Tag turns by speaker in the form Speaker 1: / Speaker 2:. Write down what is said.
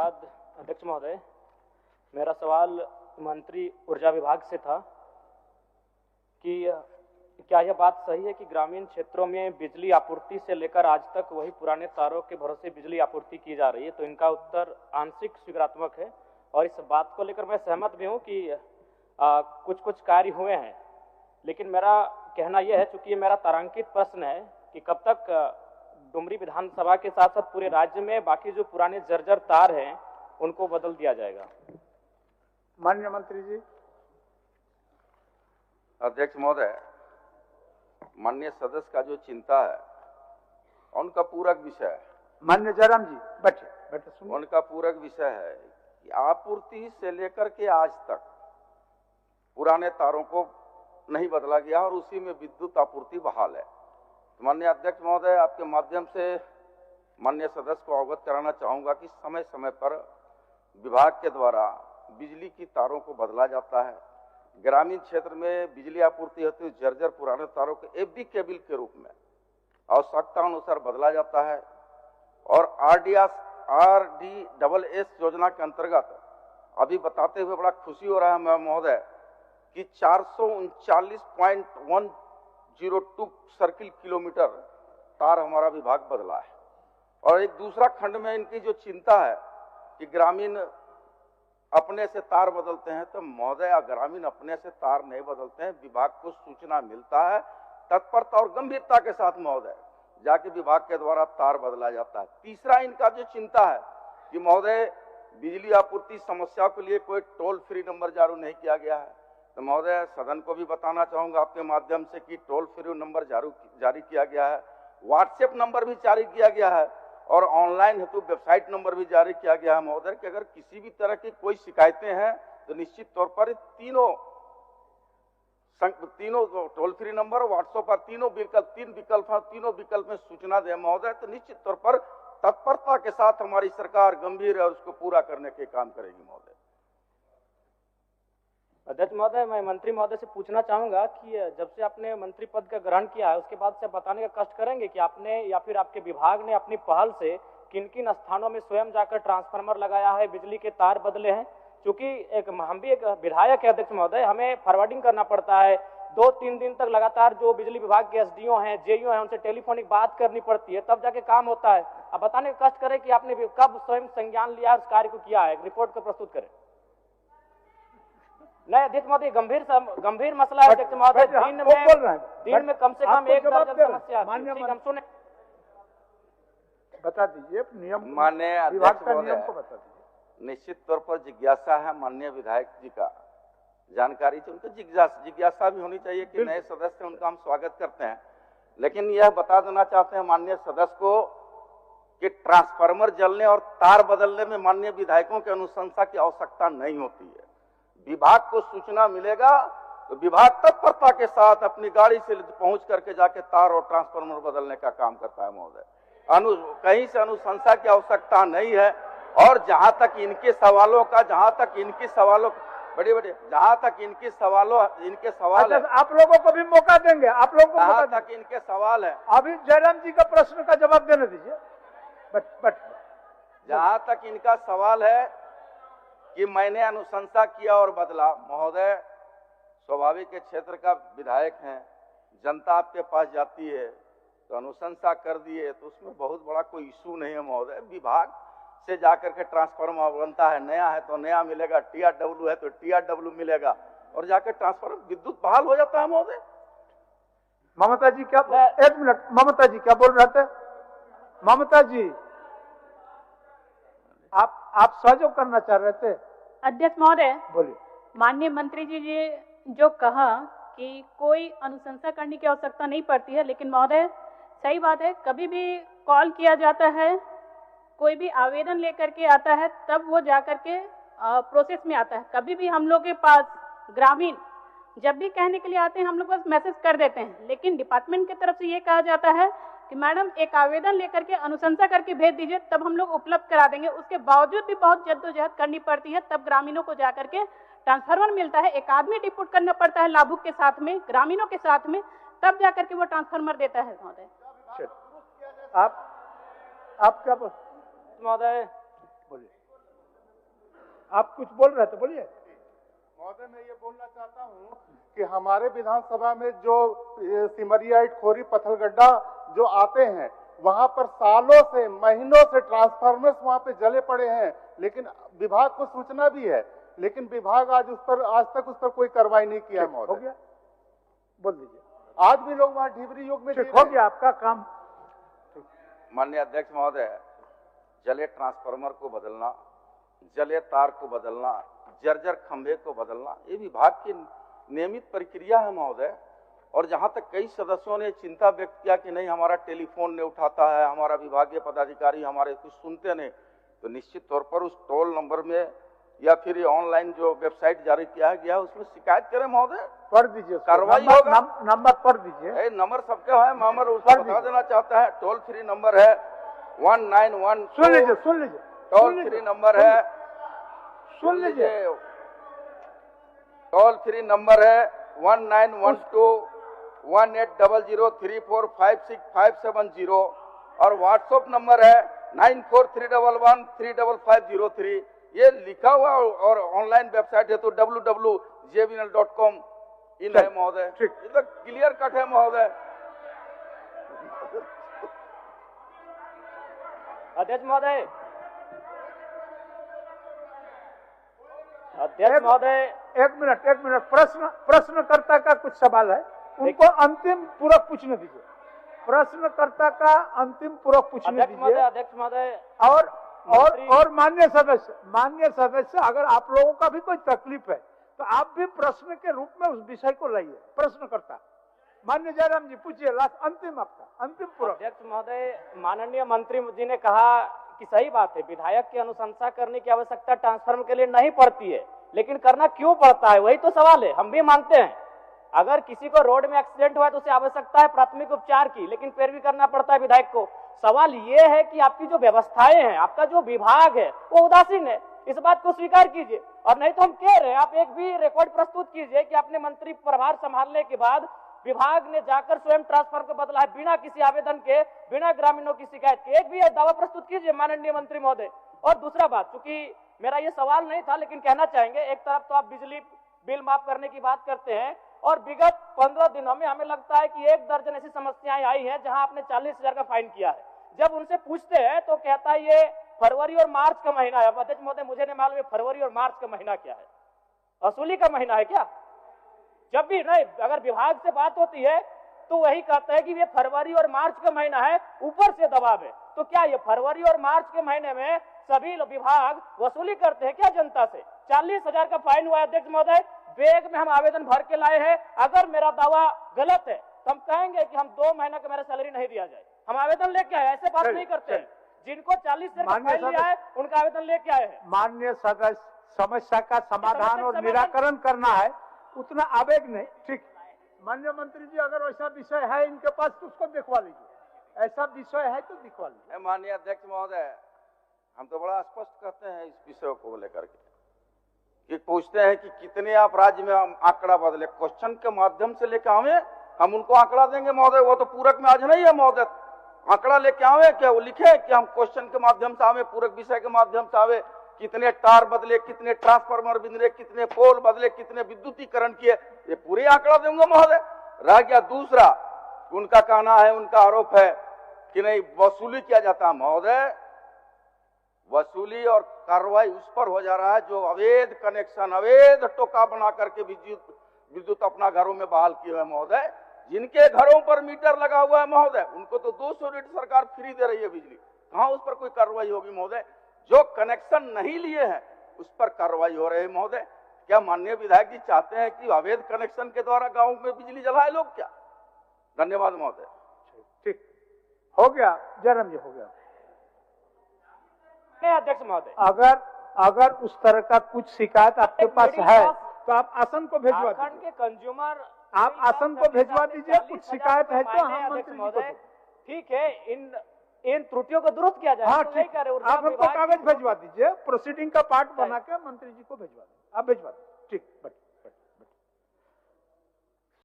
Speaker 1: धन्यवाद अध्यक्ष महोदय। मेरा सवाल मंत्री ऊर्जा विभाग से था कि क्या यह बात सही है कि ग्रामीण क्षेत्रों में बिजली आपूर्ति से लेकर आज तक वही पुराने तारों के भरोसे बिजली आपूर्ति की जा रही है? तो इनका उत्तर आंशिक स्वीकारात्मक है और इस बात को लेकर मैं सहमत भी हूं कि कुछ कुछ कार्य हुए हैं, लेकिन मेरा कहना यह है, चूंकि ये मेरा तारांकित प्रश्न है, कि कब तक डुमरी विधानसभा के साथ साथ पूरे राज्य में बाकी जो पुराने जर्जर तार हैं उनको बदल दिया जाएगा?
Speaker 2: माननीय मंत्री जी।
Speaker 3: अध्यक्ष महोदय, माननीय सदस्य का जो चिंता है उनका पूरक विषय है।
Speaker 2: माननीय जयराम जी बैठे सुनिए।
Speaker 3: उनका पूरक विषय है कि आपूर्ति से लेकर के आज तक पुराने तारों को नहीं बदला गया और उसी में विद्युत आपूर्ति बहाल है। तो माननीय अध्यक्ष महोदय, आपके माध्यम से माननीय सदस्य को अवगत कराना चाहूंगा कि समय समय पर विभाग के द्वारा बिजली की तारों को बदला जाता है। ग्रामीण क्षेत्र में बिजली आपूर्ति होती है, जर्जर पुराने तारों को एफडी केबल के रूप में आवश्यकता अनुसार बदला जाता है। और RDSS योजना के अंतर्गत अभी बताते हुए बड़ा खुशी हो रहा है महोदय कि 439.102 सर्किल किलोमीटर तार हमारा विभाग बदला है। और एक दूसरा खंड में इनकी जो चिंता है कि ग्रामीण अपने से तार बदलते हैं, तो महोदय ग्रामीण अपने से तार नहीं बदलते हैं, विभाग को सूचना मिलता है, तत्परता और गंभीरता के साथ महोदय जाके विभाग के द्वारा तार बदला जाता है। तीसरा इनका जो चिंता है कि महोदय बिजली आपूर्ति समस्याओं के लिए कोई टोल फ्री नंबर जारी नहीं किया गया है। तो महोदय सदन को भी बताना चाहूंगा आपके माध्यम से कि टोल फ्री नंबर जारी किया गया है, व्हाट्सएप नंबर भी जारी किया गया है और ऑनलाइन हेतु वेबसाइट नंबर भी जारी किया गया है महोदय कि अगर किसी भी तरह की कोई शिकायतें हैं तो निश्चित तौर पर तीनों टोल फ्री नंबर, व्हाट्सएप पर तीन विकल्प में सूचना दे महोदय, तो निश्चित तौर पर तत्परता के साथ हमारी सरकार गंभीर है और उसको पूरा करने के काम करेगी महोदय।
Speaker 1: अध्यक्ष महोदय, मैं मंत्री महोदय से पूछना चाहूंगा कि जब से आपने मंत्री पद का ग्रहण किया है उसके बाद से बताने का कष्ट करेंगे कि आपने या फिर आपके विभाग ने अपनी पहल से किन किन स्थानों में स्वयं जाकर ट्रांसफार्मर लगाया है, बिजली के तार बदले हैं? क्योंकि हम भी एक विधायक है अध्यक्ष महोदय, हमें फॉरवर्डिंग करना पड़ता है, 2-3 दिन तक लगातार जो बिजली विभाग के SDO हैं, JEO हैं, उनसे टेलीफोनिक बात करनी पड़ती है, तब जाके काम होता है। अब बताने का कष्ट करें कि आपने कब स्वयं संज्ञान लिया उस कार्य को किया है, रिपोर्ट को प्रस्तुत करें। नहीं अध्यक्ष महोदय, गंभीर मसला है अध्यक्ष महोदय, दिन में कम से कम 1 दर्जन समस्या। सुने
Speaker 2: बता दीजिए नियम,
Speaker 3: माननीय
Speaker 2: विभाग का नियम को बता दीजिए।
Speaker 3: निश्चित तौर पर जिज्ञासा है माननीय विधायक जी का, जानकारी से उनको जिज्ञासा भी होनी चाहिए कि नए सदस्य, उनका हम स्वागत करते हैं। लेकिन यह बता देना चाहते हैं माननीय सदस्य को कि ट्रांसफार्मर जलने और तार बदलने में माननीय विधायकों की अनुशंसा की आवश्यकता नहीं होती है। विभाग को सूचना मिलेगा तो विभाग तत्परता के साथ अपनी गाड़ी से पहुंच करके जाके तार और ट्रांसफार्मर बदलने का काम करता है महोदय। कहीं से अनुशंसा की आवश्यकता नहीं है। और जहां तक इनके सवाल है,
Speaker 2: आप लोगों को भी मौका देंगे, आप लोगों को
Speaker 3: जहां तक इनके सवाल है,
Speaker 2: अभी जयराम जी का प्रश्न का जवाब देने दीजिए।
Speaker 3: जहां तक इनका सवाल है कि मैंने अनुशंसा किया और बदला, महोदय स्वाभाविक के क्षेत्र का विधायक हैं, जनता आपके पास जाती है तो अनुशंसा कर दिए तो उसमें बहुत बड़ा कोई इशू नहीं है महोदय। विभाग से जाकर के ट्रांसफार्मर बनता है, नया है तो नया मिलेगा, TRW है तो TRW मिलेगा और जाकर ट्रांसफार्मर विद्युत बहाल हो जाता है महोदय।
Speaker 2: ममता जी क्या, एक मिनट, ममता जी क्या बोल रहे थे? ममता जी आप सहयोग करना चाह रहे थे?
Speaker 4: अध्यक्ष महोदय
Speaker 2: बोलिए।
Speaker 4: माननीय मंत्री जी ने जो कहा कि कोई अनुशंसा करने की आवश्यकता नहीं पड़ती है, लेकिन महोदय सही बात है, कभी भी कॉल किया जाता है, कोई भी आवेदन लेकर के आता है तब वो जाकर के प्रोसेस में आता है। कभी भी हम लोग के पास ग्रामीण जब भी कहने के लिए आते हैं हम लोग बस मैसेज कर देते हैं, लेकिन डिपार्टमेंट की तरफ से ये कहा जाता है कि मैडम एक आवेदन लेकर के अनुशंसा करके भेज दीजिए, तब हम लोग उपलब्ध करा देंगे। उसके बावजूद भी बहुत जद्दोजहद करनी पड़ती है, तब ग्रामीणों को जाकर के ट्रांसफार्मर मिलता है। एक आदमी डिप्यूट करना पड़ता है लाभुक के साथ में, ग्रामीणों के साथ में, तब जाकर के वो ट्रांसफार्मर देता है महोदय।
Speaker 2: आप क्या महोदय बोलिए। आप कुछ बोल रहे थे, बोलिए।
Speaker 5: महोदय, मैं ये बोलना चाहता हूँ कि हमारे विधानसभा में जो सिमरिया, इटखोरी, पत्थलगड्ढा जो आते हैं, वहां पर सालों से, महीनों से ट्रांसफार्मर्स वहां पे जले पड़े हैं, लेकिन विभाग को सूचना भी है, लेकिन विभाग आज तक उस पर कोई कार्रवाई नहीं किया।
Speaker 2: हो
Speaker 5: महोदय,
Speaker 2: गया, बोल दीजिए।
Speaker 5: आज भी लोग वहां ढिबरी युग में
Speaker 2: हो गया आपका काम।
Speaker 3: माननीय अध्यक्ष महोदय, जले ट्रांसफार्मर को बदलना, जले तार को बदलना, जर्जर खंभे को बदलना, ये विभाग की नियमित प्रक्रिया है महोदय। और जहां तक कई सदस्यों ने चिंता व्यक्त किया कि नहीं हमारा टेलीफोन नहीं उठाता है, हमारा विभागीय पदाधिकारी हमारे कुछ सुनते नहीं, तो निश्चित तौर पर उस टोल नंबर में या फिर ये ऑनलाइन जो वेबसाइट जारी किया गया है उसमें शिकायत करें महोदय,
Speaker 2: पढ़ दीजिए,
Speaker 3: कार्रवाई होगा।
Speaker 2: नंबर पढ़ दीजिए।
Speaker 3: नंबर सबके है, नंबर उसको बता देना चाहता है। टोल फ्री नंबर है 1912।
Speaker 2: सुन लीजिए,
Speaker 3: टोल फ्री नंबर है,
Speaker 2: सुन लीजिए।
Speaker 3: टोल फ्री नंबर है 1912-1800-3456-570 और व्हाट्सएप नंबर है 9431135503। ये लिखा हुआ और ऑनलाइन वेबसाइट है तो www.jbnl.com इन है महोदय। ये तो क्लियर कट है महोदय।
Speaker 1: अध्यक्ष महोदय, अध्यक्ष महोदय,
Speaker 2: एक मिनट, प्रश्नकर्ता का कुछ सवाल है, उनको अंतिम पूरक पूछने दीजिए। प्रश्नकर्ता का अंतिम पूरक पूछने दीजिए।
Speaker 1: अध्यक्ष महोदय,
Speaker 2: और माननीय सदस्य, अगर आप लोगों का भी कोई तकलीफ है तो आप भी प्रश्न के रूप में उस विषय को लाइए। प्रश्नकर्ता माननीय जयराम जी पूछिए, लास्ट अंतिम आपका अंतिम पूरक।
Speaker 1: अध्यक्ष महोदय, माननीय मंत्री जी ने कहा कि सही बात है, विधायक की अनुशंसा करने की आवश्यकता ट्रांसफार्मर के लिए नहीं पड़ती है, लेकिन करना क्यों पड़ता है, वही तो सवाल है। हम भी मानते हैं अगर किसी को रोड में एक्सीडेंट हुआ तो उसे आवश्यकता है प्राथमिक उपचार की, लेकिन फिर भी करना पड़ता है विधायक को। सवाल ये है कि आपकी जो व्यवस्थाएं हैं, आपका जो विभाग है वो उदासीन है, इस बात को स्वीकार कीजिए। और नहीं तो हम कह रहे हैं, आप एक भी रिकॉर्ड प्रस्तुत कीजिए कि अपने मंत्री प्रभार संभालने के बाद विभाग ने जाकर स्वयं ट्रांसफर को बदला है बिना किसी आवेदन के, बिना ग्रामीणों की शिकायत के। एक भी दावा प्रस्तुत कीजिए माननीय मंत्री महोदय। और दूसरा बात, चूंकि मेरा ये सवाल नहीं था लेकिन कहना चाहेंगे, एक तरफ तो आप बिजली बिल माफ करने की बात करते हैं और विगत 15 दिनों में हमें लगता है कि 1 दर्जन ऐसी समस्याएं आई हैं जहां आपने 40,000 का फाइन किया है। जब उनसे पूछते हैं तो कहता है ये फरवरी और मार्च का महीना है। अध्यक्ष महोदय, मुझे नहीं मालूम फरवरी और मार्च का महीना क्या है, वसूली का महीना है क्या? जब भी नहीं, अगर विभाग से बात होती है तो वही कहता है कि ये फरवरी और मार्च का महीना है, ऊपर से दबाव है। तो क्या ये फरवरी और मार्च के महीने में सभी विभाग वसूली करते हैं क्या जनता से? 40,000 का फाइन हुआ। अध्यक्ष महोदय, बैग में हम आवेदन भर के लाए हैं। अगर मेरा दावा गलत है तो हम कहेंगे कि हम 2 महीना का मेरा सैलरी नहीं दिया जाए। हम आवेदन लेके आए, ऐसे बात नहीं करते हैं। जिनको 40,000 का फाइन लिया है उनका आवेदन लेके आए हैं।
Speaker 2: माननीय सदस्य, समस्या का समाधान और निराकरण करना है, उतना आवेग नहीं। ठीक, माननीय मंत्री जी, अगर वैसा विषय है इनके पास तो उसको दिखवा लीजिए। ऐसा विषय है तो दिखवा लीजिए।
Speaker 3: माननीय अध्यक्ष महोदय, हम तो बड़ा स्पष्ट करते हैं इस विषय को लेकर के कि पूछते हैं कि कितने आप राज्य में आंकड़ा बदले, क्वेश्चन के माध्यम से लेकर आवे, हम उनको आंकड़ा देंगे महोदय। वो तो पूरक में आज नहीं है महोदय, आंकड़ा लेके आवे क्या, वो लिखे कि हम क्वेश्चन के माध्यम से आवे, पूरक विषय के माध्यम से आवे, कितने टार बदले, कितने ट्रांसफार्मर बदले, कितने पोल बदले, कितने विद्युतीकरण किए, ये पूरे आंकड़ा देंगे महोदय। रह गया दूसरा, उनका कहना है, उनका आरोप है कि नहीं वसूली किया जाता है। महोदय, वसूली और कार्रवाई उस पर हो जा रहा है जो अवैध कनेक्शन, अवैध टोका बना करके विद्युत अपना घरों में बहाल किए हुए महोदय। जिनके घरों पर मीटर लगा हुआ है महोदय, उनको तो 200 यूनिट सरकार फ्री दे रही है बिजली, कहां उस पर कोई कार्रवाई होगी महोदय? जो कनेक्शन नहीं लिए हैं उस पर कार्रवाई हो रही है महोदय। क्या माननीय विधायक जी चाहते हैं कि अवैध कनेक्शन के द्वारा गांव में बिजली जलाए लोग क्या? धन्यवाद महोदय।
Speaker 2: ठीक, हो गया जयराम जी, हो गया।
Speaker 1: अध्यक्ष महोदय,
Speaker 2: अगर उस तरह का कुछ शिकायत आपके पास है तो आप आसन को भिजवा दीजिए।
Speaker 1: कंज्यूमर,
Speaker 2: आप आसन को भिजवा दीजिए। कुछ शिकायत है तो हम मंत्री जी को,
Speaker 1: ठीक है, इन त्रुटियों को दुरुस्त किया जाए।
Speaker 2: हाँ,
Speaker 1: तो
Speaker 2: ठीक, आप हमको कागज भिजवा दीजिए, प्रोसीडिंग का पार्ट बना के मंत्री जी को भिजवा दीजिए। आप भिजवा दीजिए, ठीक।